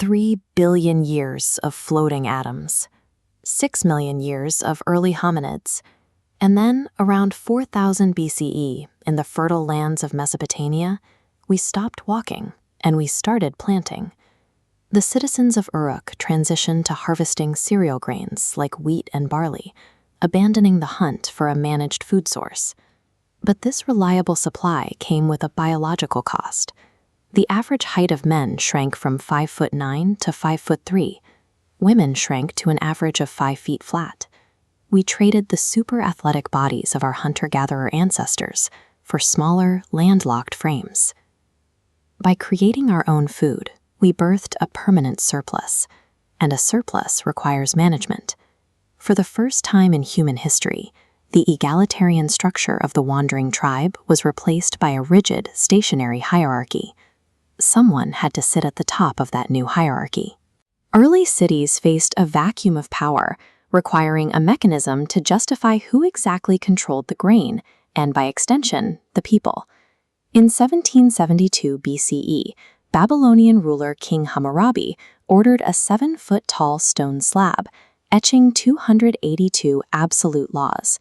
3 billion years of floating atoms, 6 million years of early hominids, and then around 4000 BCE, in the fertile lands of Mesopotamia, we stopped walking and we started planting. The citizens of Uruk transitioned to harvesting cereal grains like wheat and barley, abandoning the hunt for a managed food source. But this reliable supply came with a biological cost. The average height of men shrank from 5'9" to 5'3". Women shrank to an average of 5 feet flat. We traded the super athletic bodies of our hunter-gatherer ancestors for smaller, landlocked frames. By creating our own food, we birthed a permanent surplus, and a surplus requires management. For the first time in human history, the egalitarian structure of the wandering tribe was replaced by a rigid, stationary hierarchy. Someone had to sit at the top of that new hierarchy. Early cities faced a vacuum of power, requiring a mechanism to justify who exactly controlled the grain, and by extension, the people. In 1772 BCE, Babylonian ruler King Hammurabi ordered a 7-foot-tall stone slab, etching 282 absolute laws.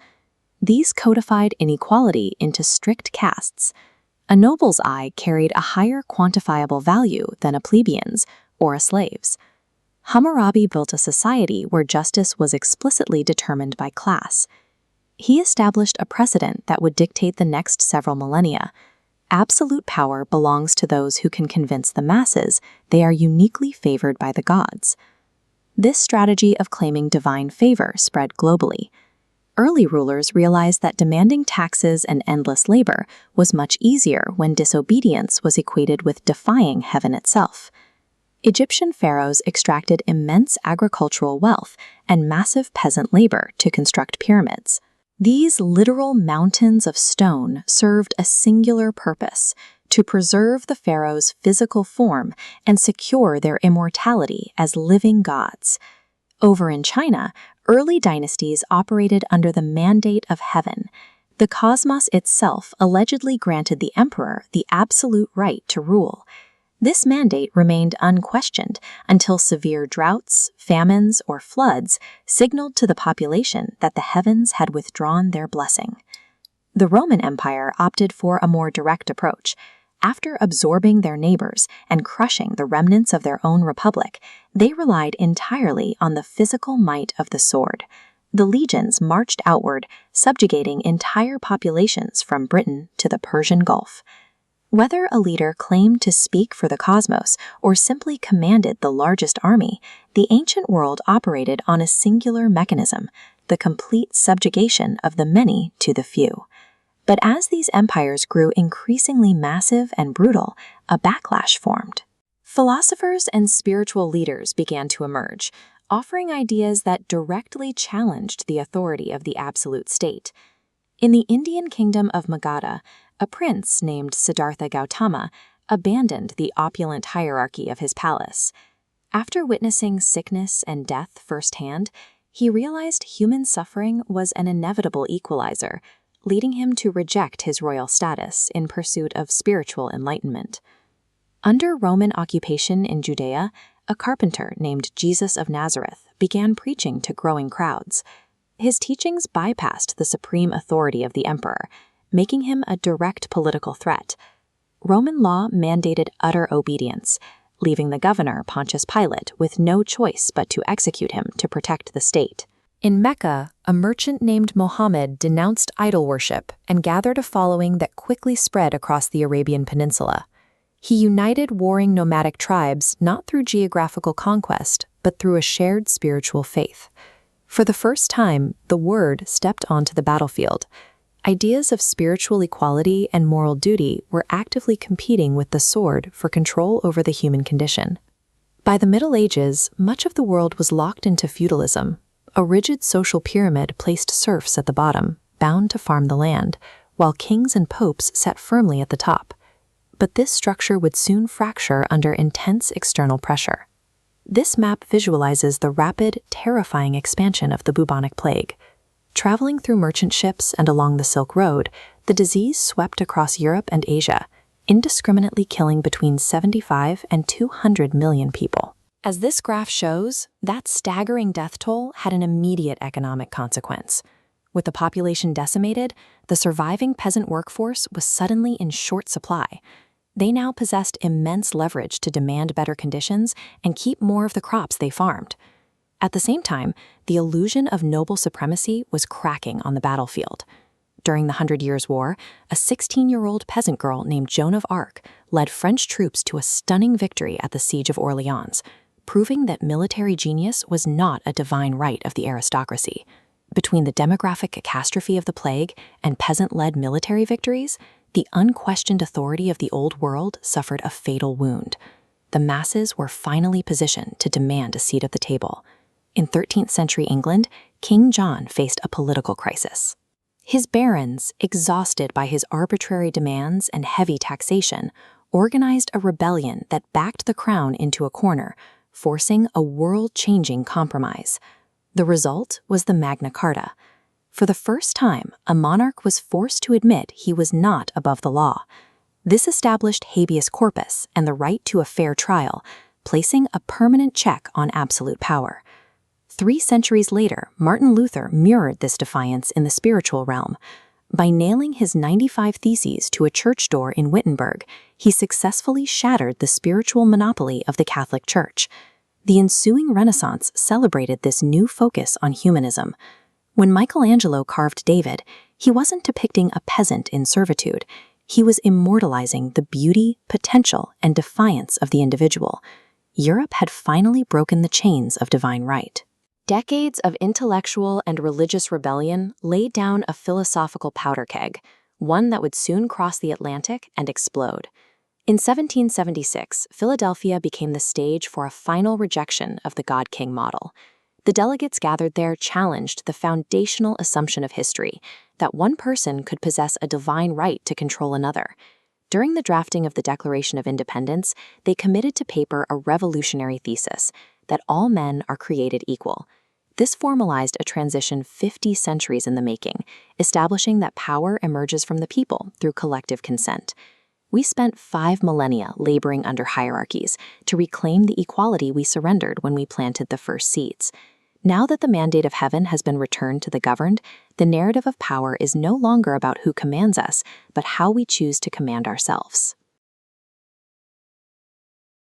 These codified inequality into strict castes. A noble's eye carried a higher quantifiable value than a plebeian's or a slave's. Hammurabi built a society where justice was explicitly determined by class. He established a precedent that would dictate the next several millennia. Absolute power belongs to those who can convince the masses they are uniquely favored by the gods. This strategy of claiming divine favor spread globally. Early rulers realized that demanding taxes and endless labor was much easier when disobedience was equated with defying heaven itself. Egyptian pharaohs extracted immense agricultural wealth and massive peasant labor to construct pyramids. These literal mountains of stone served a singular purpose: to preserve the pharaoh's physical form and secure their immortality as living gods. Over in China, early dynasties operated under the mandate of heaven. The cosmos itself allegedly granted the emperor the absolute right to rule. This mandate remained unquestioned until severe droughts, famines, or floods signaled to the population that the heavens had withdrawn their blessing. The Roman Empire opted for a more direct approach. After absorbing their neighbors and crushing the remnants of their own republic, they relied entirely on the physical might of the sword. The legions marched outward, subjugating entire populations from Britain to the Persian Gulf. Whether a leader claimed to speak for the cosmos or simply commanded the largest army, the ancient world operated on a singular mechanism: the complete subjugation of the many to the few. But as these empires grew increasingly massive and brutal, a backlash formed. Philosophers and spiritual leaders began to emerge, offering ideas that directly challenged the authority of the absolute state. In the Indian kingdom of Magadha, a prince named Siddhartha Gautama abandoned the opulent hierarchy of his palace. After witnessing sickness and death firsthand, he realized human suffering was an inevitable equalizer, leading him to reject his royal status in pursuit of spiritual enlightenment. Under Roman occupation in Judea, a carpenter named Jesus of Nazareth began preaching to growing crowds. His teachings bypassed the supreme authority of the emperor, making him a direct political threat. Roman law mandated utter obedience, leaving the governor, Pontius Pilate, with no choice but to execute him to protect the state. In Mecca, a merchant named Mohammed denounced idol worship and gathered a following that quickly spread across the Arabian Peninsula. He united warring nomadic tribes not through geographical conquest, but through a shared spiritual faith. For the first time, the word stepped onto the battlefield. Ideas of spiritual equality and moral duty were actively competing with the sword for control over the human condition. By the Middle Ages, much of the world was locked into feudalism. A rigid social pyramid placed serfs at the bottom, bound to farm the land, while kings and popes sat firmly at the top. But this structure would soon fracture under intense external pressure. This map visualizes the rapid, terrifying expansion of the bubonic plague. Traveling through merchant ships and along the Silk Road, the disease swept across Europe and Asia, indiscriminately killing between 75 and 200 million people. As this graph shows, that staggering death toll had an immediate economic consequence. With the population decimated, the surviving peasant workforce was suddenly in short supply. They now possessed immense leverage to demand better conditions and keep more of the crops they farmed. At the same time, the illusion of noble supremacy was cracking on the battlefield. During the 100 Years' War, a 16-year-old peasant girl named Joan of Arc led French troops to a stunning victory at the Siege of Orleans, proving that military genius was not a divine right of the aristocracy. Between the demographic catastrophe of the plague and peasant-led military victories, the unquestioned authority of the Old World suffered a fatal wound. The masses were finally positioned to demand a seat at the table. In 13th century England, King John faced a political crisis. His barons, exhausted by his arbitrary demands and heavy taxation, organized a rebellion that backed the crown into a corner, forcing a world-changing compromise. The result was the Magna Carta. For the first time, a monarch was forced to admit he was not above the law. This established habeas corpus and the right to a fair trial, placing a permanent check on absolute power. 3 centuries later, Martin Luther mirrored this defiance in the spiritual realm. By nailing his 95 Theses to a church door in Wittenberg, he successfully shattered the spiritual monopoly of the Catholic Church. The ensuing Renaissance celebrated this new focus on humanism. When Michelangelo carved David, he wasn't depicting a peasant in servitude. He was immortalizing the beauty, potential, and defiance of the individual. Europe had finally broken the chains of divine right. Decades of intellectual and religious rebellion laid down a philosophical powder keg, one that would soon cross the Atlantic and explode. In 1776, Philadelphia became the stage for a final rejection of the God-King model. The delegates gathered there challenged the foundational assumption of history, that one person could possess a divine right to control another. During the drafting of the Declaration of Independence, they committed to paper a revolutionary thesis, that all men are created equal. This formalized a transition 50 centuries in the making, establishing that power emerges from the people through collective consent. We spent 5 millennia laboring under hierarchies to reclaim the equality we surrendered when we planted the first seeds. Now that the mandate of heaven has been returned to the governed, the narrative of power is no longer about who commands us, but how we choose to command ourselves.